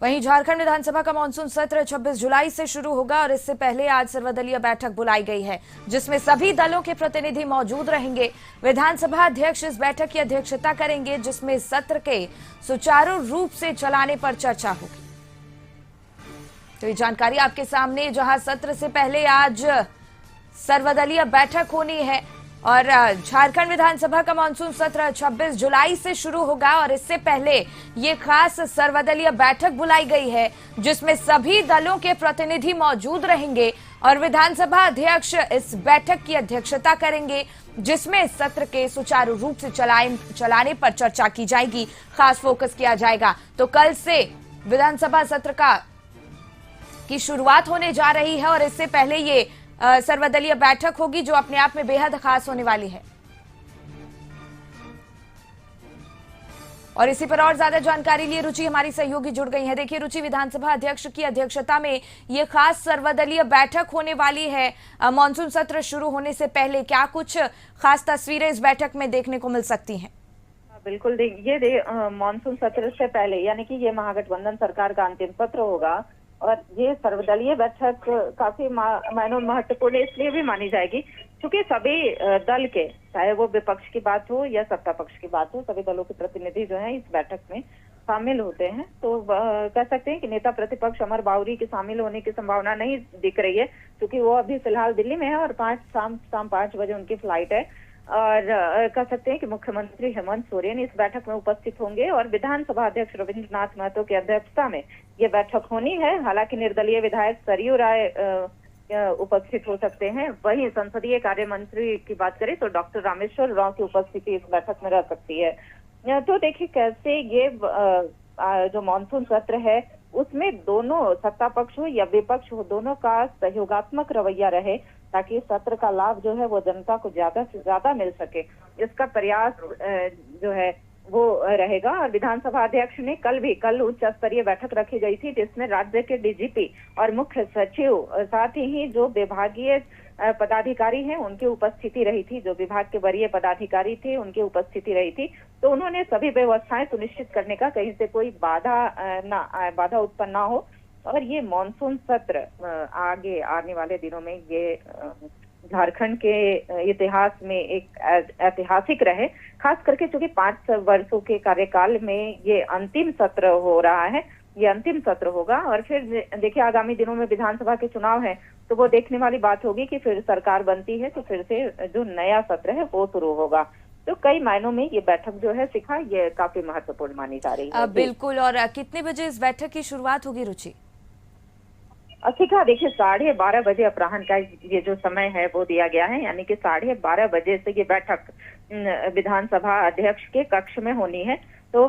वहीं झारखंड विधानसभा का मानसून सत्र 26 जुलाई से शुरू होगा और इससे पहले आज सर्वदलीय बैठक बुलाई गई है, जिसमें सभी दलों के प्रतिनिधि मौजूद रहेंगे। विधानसभा अध्यक्ष इस बैठक की अध्यक्षता करेंगे, जिसमें सत्र के सुचारू रूप से चलाने पर चर्चा होगी। तो ये जानकारी आपके सामने, जहां सत्र से पहले आज सर्वदलीय बैठक होनी है और झारखंड विधानसभा का मानसून सत्र 26 जुलाई से शुरू होगा और इससे पहले ये खास सर्वदलीय बैठक बुलाई गई है, जिसमें सभी दलों के प्रतिनिधि मौजूद रहेंगे और विधानसभा अध्यक्ष इस बैठक की अध्यक्षता करेंगे, जिसमें सत्र के सुचारू रूप से चलाने पर चर्चा की जाएगी, खास फोकस किया जाएगा। तो कल से विधानसभा सत्र की शुरुआत होने जा रही है और इससे पहले ये सर्वदलीय बैठक होगी, जो अपने आप में बेहद खास होने वाली है। और इसी पर और ज्यादा जानकारी लिए रुचि हमारी सहयोगी जुड़ गई है। देखिए रुचि, विधानसभा अध्यक्ष की अध्यक्षता में ये खास सर्वदलीय बैठक होने वाली है। मानसून सत्र शुरू होने से पहले क्या कुछ खास तस्वीरें इस बैठक में देखने को मिल सकती हैं? बिल्कुल, मानसून सत्र से पहले यानी कि ये महागठबंधन सरकार का अंतिम सत्र होगा और ये सर्वदलीय बैठक काफी मायनों महत्वपूर्ण इसलिए भी मानी जाएगी क्योंकि सभी दल के, चाहे वो विपक्ष की बात हो या सत्ता पक्ष की बात हो, सभी दलों के प्रतिनिधि जो हैं इस बैठक में शामिल होते हैं। तो कह सकते हैं कि नेता प्रतिपक्ष अमर बाउरी के शामिल होने की संभावना नहीं दिख रही है, क्योंकि वो अभी फिलहाल दिल्ली में है और शाम 5 बजे उनकी फ्लाइट है। और कह सकते हैं कि मुख्यमंत्री हेमंत सोरेन इस बैठक में उपस्थित होंगे और विधानसभा अध्यक्ष रविंद्रनाथ महतो की अध्यक्षता में ये बैठक होनी है। हालांकि निर्दलीय विधायक सरयू राय उपस्थित हो सकते हैं। वहीं संसदीय कार्य मंत्री की बात करें तो डॉक्टर रामेश्वर राव की उपस्थिति इस बैठक में रह सकती है। तो देखिए कैसे ये जो मानसून सत्र है उसमें दोनों सत्ता पक्ष हो या विपक्ष हो, दोनों का सहयोगात्मक रवैया रहे ताकि सत्र का लाभ जो है वो जनता को ज्यादा से ज्यादा मिल सके, इसका प्रयास जो है वो रहेगा। और विधानसभा अध्यक्ष ने कल उच्च स्तरीय बैठक रखी गई थी, जिसमें राज्य के डीजीपी और मुख्य सचिव साथ ही जो विभागीय पदाधिकारी हैं उनकी उपस्थिति रही थी, जो विभाग के वरीय पदाधिकारी थे उनकी उपस्थिति रही थी। तो उन्होंने सभी व्यवस्थाएं सुनिश्चित करने का, कहीं से कोई बाधा उत्पन्न ना हो और ये मानसून सत्र आगे आने वाले दिनों में ये झारखंड के इतिहास में एक ऐतिहासिक रहे, खास करके चूंकि 5 वर्षों के कार्यकाल में ये अंतिम सत्र हो रहा है, ये अंतिम सत्र होगा। और फिर देखिए आगामी दिनों में विधानसभा के चुनाव है, तो वो देखने वाली बात होगी कि फिर सरकार बनती है तो फिर से जो नया सत्र है वो शुरू होगा। तो कई मायनों में ये बैठक जो है शिखा, ये काफी महत्वपूर्ण मानी जा रही है। बिल्कुल। और कितने बजे इस बैठक की शुरुआत होगी रुचि? शिखा, देखिए 12:30 बजे अपराह्न का ये जो समय है वो दिया गया है, यानी कि 12:30 बजे से ये बैठक विधानसभा अध्यक्ष के कक्ष में होनी है। तो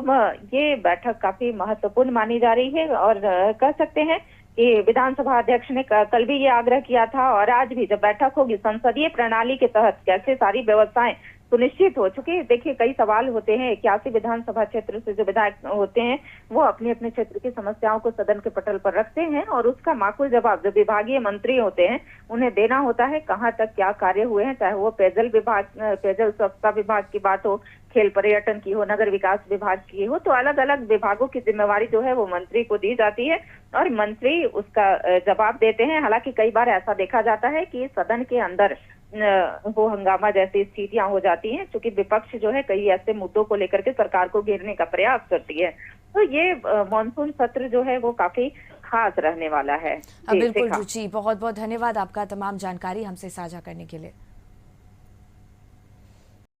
ये बैठक काफी महत्वपूर्ण मानी जा रही है और कह सकते हैं कि विधानसभा अध्यक्ष ने कल भी ये आग्रह किया था और आज भी जब बैठक होगी संसदीय प्रणाली के तहत कैसे सारी व्यवस्थाएं सुनिश्चित हो चुकी। देखिए कई सवाल होते हैं, 81 विधानसभा क्षेत्र से जो विधायक होते हैं वो अपने अपने क्षेत्र की समस्याओं को सदन के पटल पर रखते हैं और उसका माकूल जवाब जो विभागीय मंत्री होते हैं उन्हें देना होता है, कहाँ तक क्या कार्य हुए हैं, चाहे वो पेयजल स्वच्छता विभाग की बात हो, खेल पर्यटन की हो, नगर विकास विभाग की हो। तो अलग अलग विभागों की जिम्मेवारी जो है वो मंत्री को दी जाती है और मंत्री उसका जवाब देते हैं। हालांकि कई बार ऐसा देखा जाता है कि सदन के अंदर वो हंगामा जैसी स्थितियां हो जाती हैं, क्योंकि विपक्ष जो है कई ऐसे मुद्दों को लेकर के सरकार को घेरने का प्रयास करती है। तो ये मानसून सत्र जो है वो काफी खास रहने वाला है। बिल्कुल रुचि, बहुत बहुत धन्यवाद आपका तमाम जानकारी हमसे साझा करने के लिए।